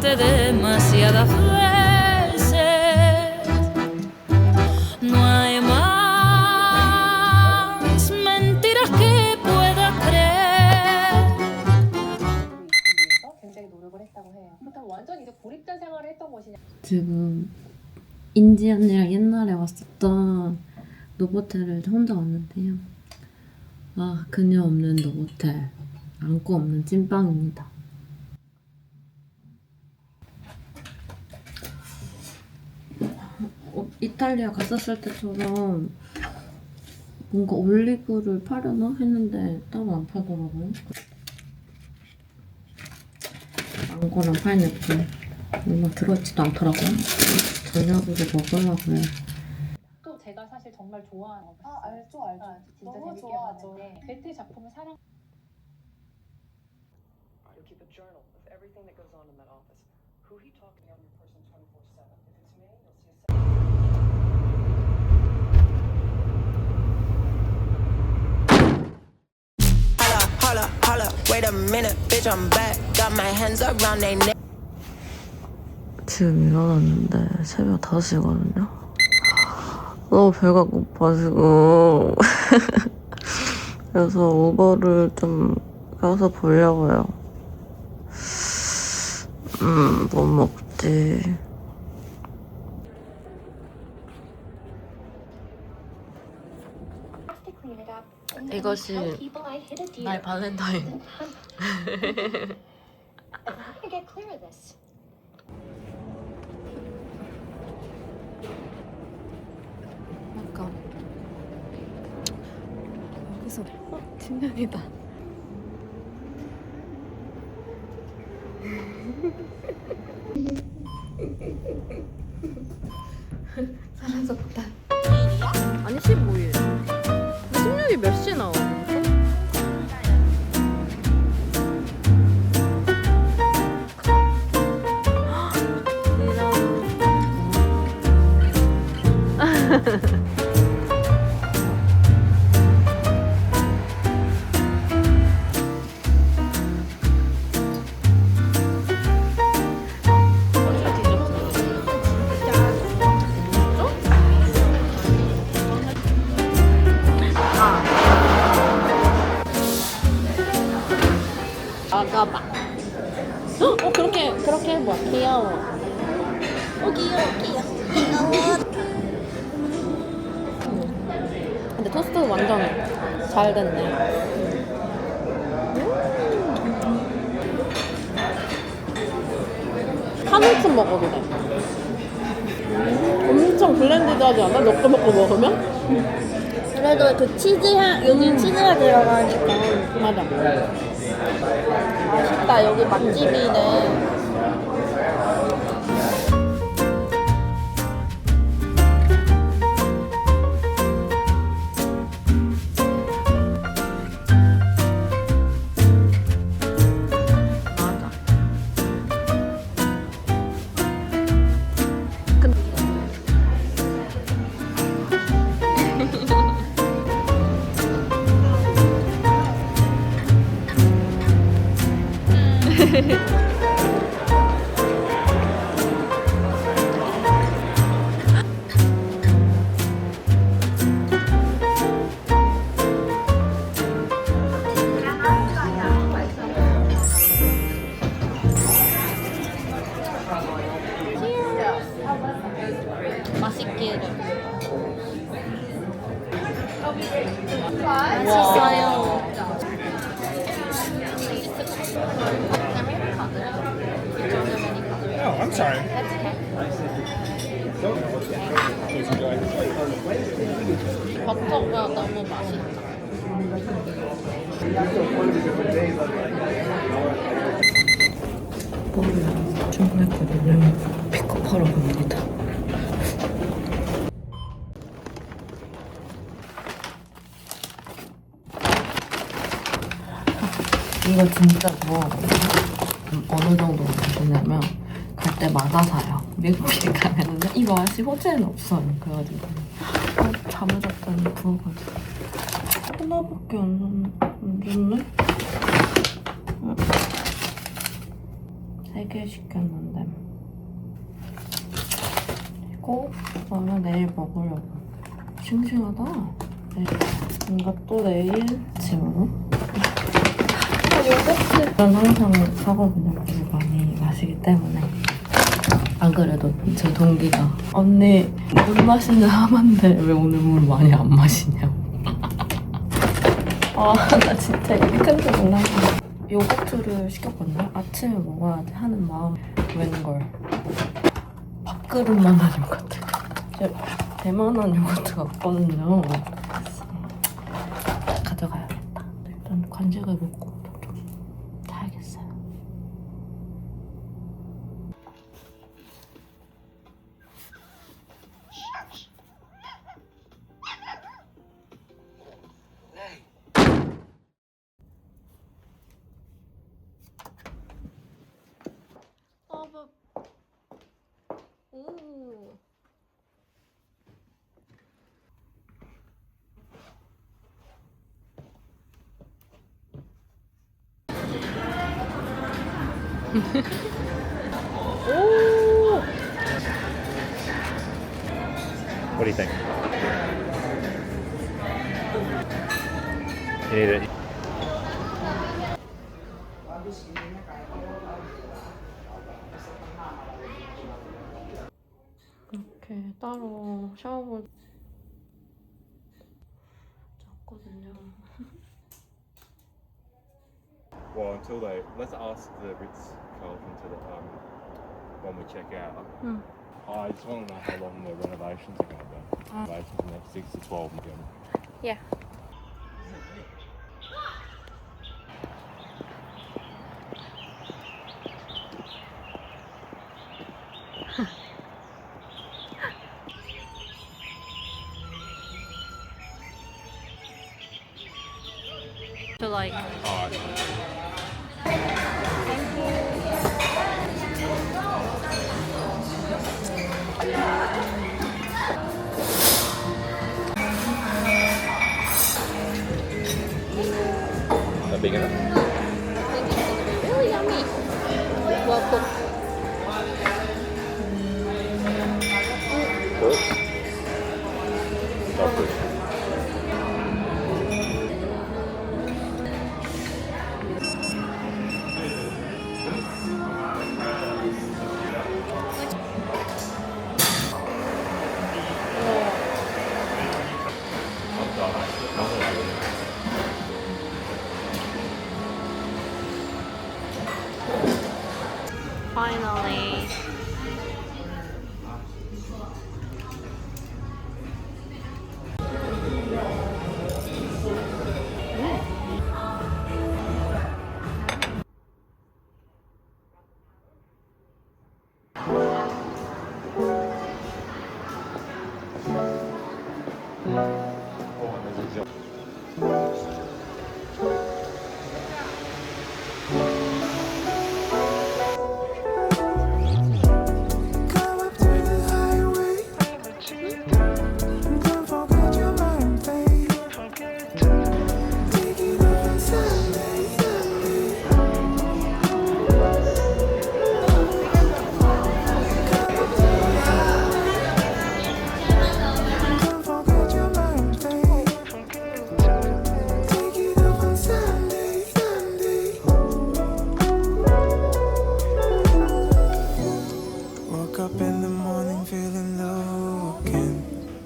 Demasiadas veces no hay más mentiras que pueda creer. 굉장히 노력을 했다고 해요. 그렇다면 완전 이제 고립된 생활을 했던 것이냐? 지금 인지 언니랑 옛날에 왔었던 노보텔을 혼자 왔는데요. 아, 그녀 없는 노보텔, 안고 없는 찐빵입니다. 이탈리아 갔었을 때처럼 뭔가 올리브를 파려나 했는데 따로 안 파더라고요. 망고랑 파인애플 얼마 들어있지도 않더라고요. 저녁으로 먹으려고요. 또 제가 사실 정말 좋아하는 거. 알죠. 진짜 너무 재밌게 좋아하죠. 봤는데 베트의 작품을 사랑. You'll keep a journal of everything that goes on in that office. Who he talking to every person 24/7. If it's me, you'll see a Holla, wait a minute, bitch, I'm back. Got my hands around their neck. 지금 일어났는데 새벽 5시거든요. 너무 배가 고파 지금. 그래서 우버를 좀 껴서 보려고요. 뭐 먹지? 이것이 나의 발렌타인. 약간 여기서 팀장이다. 사랑스럽다. 아니 15일. 16일 몇 시에 나와? 아가봐. 그렇게 해봐. 귀여워. 귀여워. 근데 토스트 완전 잘 됐네. 한 움큼 먹어도 돼. 엄청 블렌디드하지 않아? 넣고 먹고 먹으면? 그래도 그 치즈향, 여기 치즈가 들어가니까 맞아. 맛있다. 여기 맛집이네. 맛있기를. 맛있어요. Oh, I'm sorry. 버터가 너무 맛있다. 뽀뽀를 주문했거든요. 픽업하러 갑니다. 이거 진짜 좋아하거든요. 어느 정도 마시냐면 갈 때마다 사요. 미국에 가면은 이거 맛이 호주에는 없어요. 그래가지고 잠을 잤더니 부어가지고 하나밖에 안 줬네? 3개 시켰는데 이거 그러면 내일 먹으려고. 싱싱하다. 이것도 내일 아침으로. 저는 항상 하거든요. 이거 많이 마시기 때문에. 안 그래도 제 동기가 언니 물 마시는 하면데 왜 오늘 물 많이 안 마시냐고. 나 진짜 이렇게 큰줄 몰랐네. 요거트를 시켰거든요. 아침에 먹어야 돼 하는 마음. 웬걸 밥그릇만한 요거트. 대만한 요거트가 없거든요. 가져가야겠다. 일단 간식을 먹고 좀 자야겠어요. 오. 오. What do you think? You need it. 이렇게 따로 샤워볼 잤거든요. Well, until let's ask the Ritz Carlton to the when we check out. I just want to know how long the renovations are going to be. Renovations in the next 6 to 12 months. Yeah. To like Is that big enough? really yummy. Well cooked. Finally.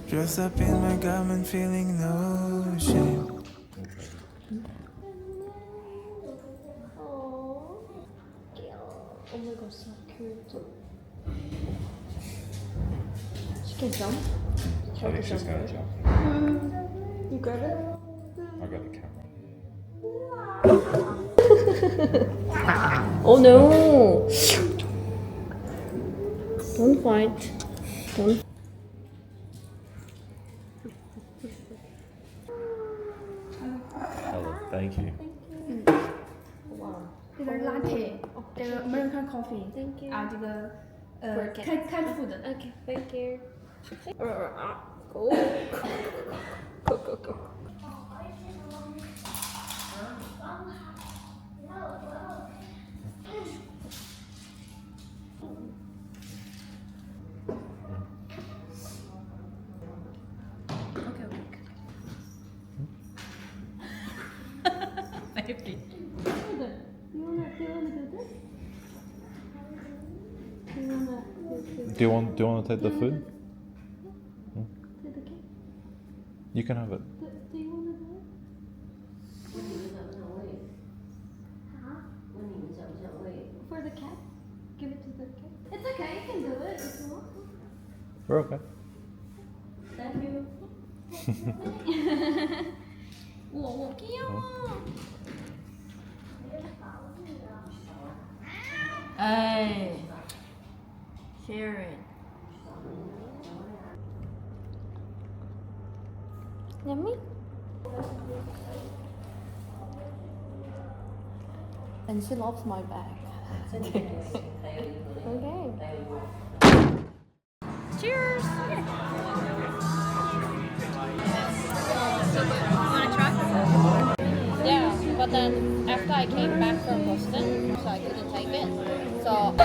Dressed up in my garment, feeling no shame. Oh my god, so cute. She can jump. I think she's going to jump. You got it? I got the camera. Oh no! Don't fight. Don't. Hello, thank you.这个是 latte，这个 American coffee， Thank you. 啊，这个Burger. cat food。 Okay, thank you. Go. Maybe. Do you want to take the food? You can have it. For the cat, give it to the cat. It's okay, you can do it if you want. We're okay. Thank you. 오, 귀여워. 에이, share it. Yummy? And she loves my bag. Okay. Cheers! Yeah, but then after I came back from Boston, so I couldn't take it. So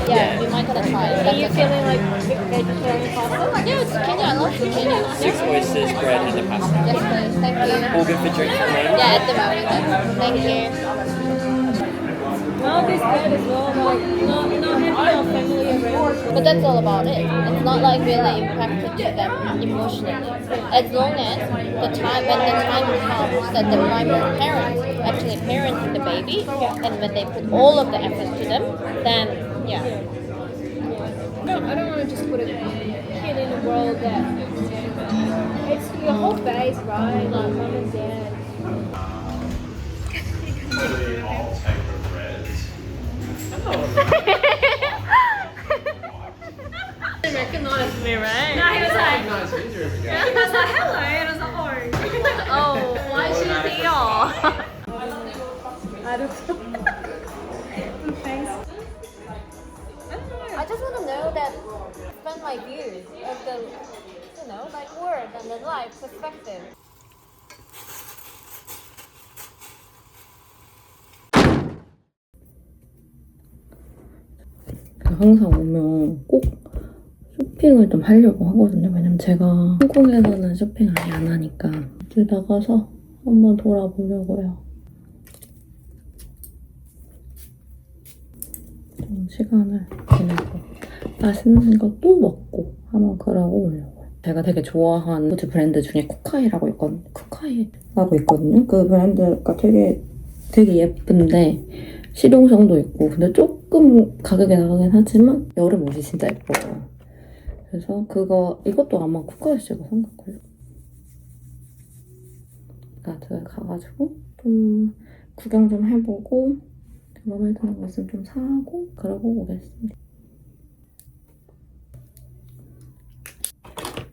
yeah, we might gonna try it. Are you feeling like vegetarian pasta? Yeah, it's zucchini. I love zucchini. 6 oysters, bread, and a pasta. Yes, please. Thank you. All good for drinks at the moment? Yeah, at the moment. Thank you. Well, this good as well. Like not having our family around. But that's all about it. It's not like really impacted to them emotionally. As long as the time when the time comes that the primary parents actually parenting the baby, and when they put all of the effort to them, then yeah. No, I don't want to just put a kid in a world that it's your whole face, right? Like mom and dad. He recognized me, right? No, he was like, he was like, hello, and I was like, oh. Oh, why is she here? I just want to know that expand my views of the, like world and the life perspective. 항상 오면 꼭 쇼핑을 좀 하려고 하거든요. 왜냐면 제가 홍콩에서는 쇼핑 아예 안 하니까 이제 나가서 한번 돌아보려고요. 좀 시간을 보내고 맛있는 것도 먹고 한번 그러고 오려고요. 제가 되게 좋아하는 푸드 브랜드 중에 쿠카이라고 있거든요. 그 브랜드가 되게 예쁜데 실용성도 있고 근데 조금 가격이 나가긴 하지만 여름 옷이 진짜 예뻐요. 그래서 이것도 아마 쿠카이스가 생각해요. 마트에 가가지고 좀 구경 좀 해보고 마음에 드는 거 있으면 좀 사고 그러고 오겠습니다.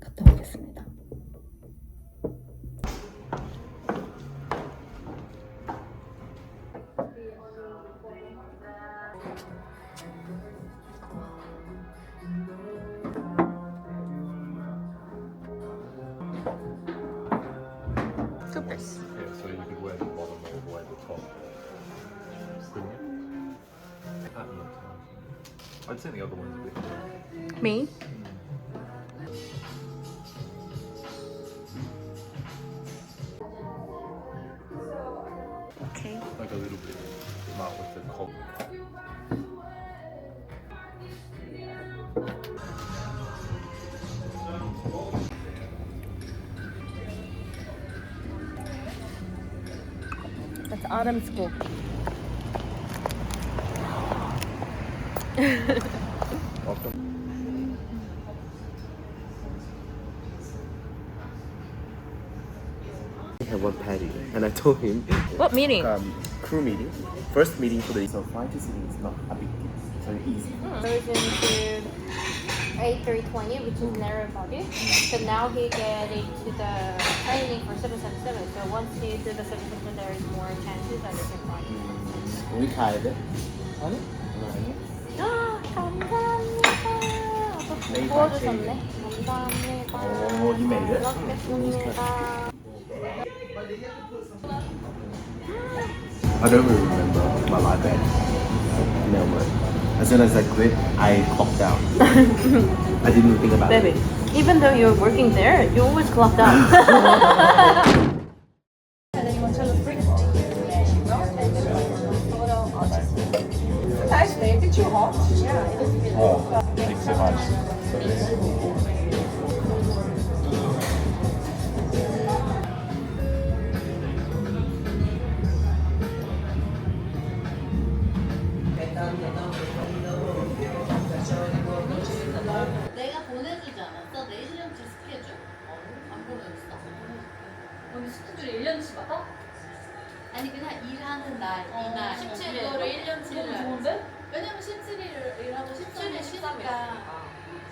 갔다 오겠습니다. Two-piece. Yeah, so you could wear the bottom or wear the top. Couldn't you? I'd say the other one's a bit more. Me? Okay. Like a little bit not with the collar. That's autumn school. We have one patty, and I told him What meeting? crew meeting, first meeting for the so 5 to 6 is not a big deal. Very easy. Goes into A320, which is narrow body. But now he get into the training for 777. So once he do the 777, there is more chances that he can fly. 우리 가야 돼? 아니? 아니? 감사합니다. 구워주셨네. 감사합니다. Oh, you made it? 먹겠습니다. I don't really remember my life band. No, but as soon as I quit, I clocked out. I didn't think about Baby, it. even though you're working there, you always clocked out. Nice day, but too hot. Thanks so much. 내가 보내주지 않았어? 내 1년치 스케줄? 안 보내줬어? 언니 스케줄이 1년치 받아? 아니 그냥 일하는 날, 이날 17일 이거를 1년치를 너무 좋은데? 왜냐면 17일 일하고 17일 쉬니까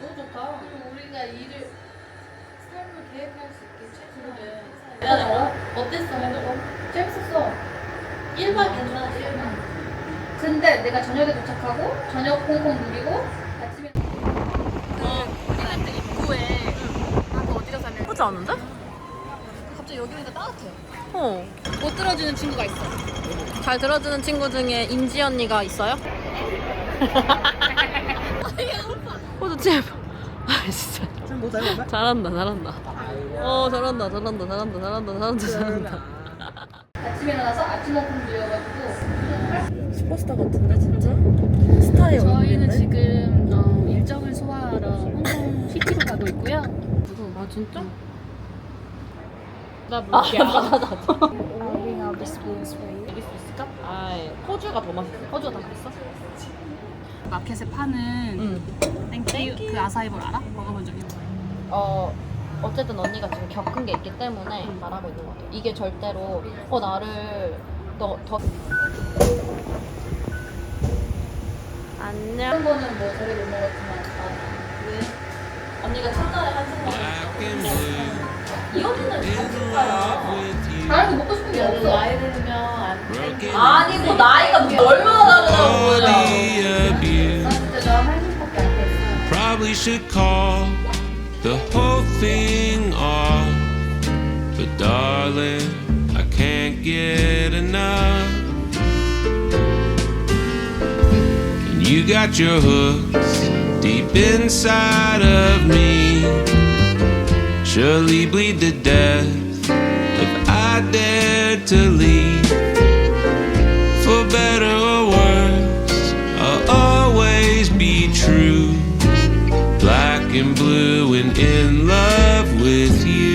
너무 좋다. 그리고 우리가 일을 삶을 계획할 수 있게 최소한 미안해. 어땠어? 재밌었어. 1박 2일 근데 내가 저녁에 도착하고 저녁 콩콩 누리고 아침에 우리가 입구에 어디가 사면 예쁘지 않은데? 갑자기 여기 오니까 따뜻해. 못 들어주는 친구가 있어. 잘 들어주는 친구 중에 임지 언니가 있어요? 제발. 아 진짜. 잘한다. 잘한다. 아침에 일어나서 아침 콩 누려가지고 슈퍼스타 같은데 진짜? 스타에 저희는 어울리네. 지금 일정을 소화하러 홍콩 시티로 가고 있고요. 아 진짜? 나 물게요. 호주가 더 맛있어. 호주가 더 맛있어? 마켓에 파는 땡큐 그 아사이볼 알아? 먹어본 적 있어? 어쨌든 언니가 지금 겪은 게 있기 때문에 말하고 있는 것 같아. 이게 절대로 나를 더 안녕. 한 번은 뭐 저를 못 먹었지만 왜? 언니가 첫날에 한 생각이 이 언니는 반죽가야. 다른 거 먹고 싶은 게 없어. 나이 들면 안 돼. 아니 뭐 나이가 얼마나 다르다고. 나 진짜 나 한숨밖에 안 됐어. Probably should call the whole thing off. But darling, I can't get enough. And you got your hooks deep inside of me. Surely bleed to death if I dared to leave. For better or worse, I'll always be true. Black and blue and in love with you.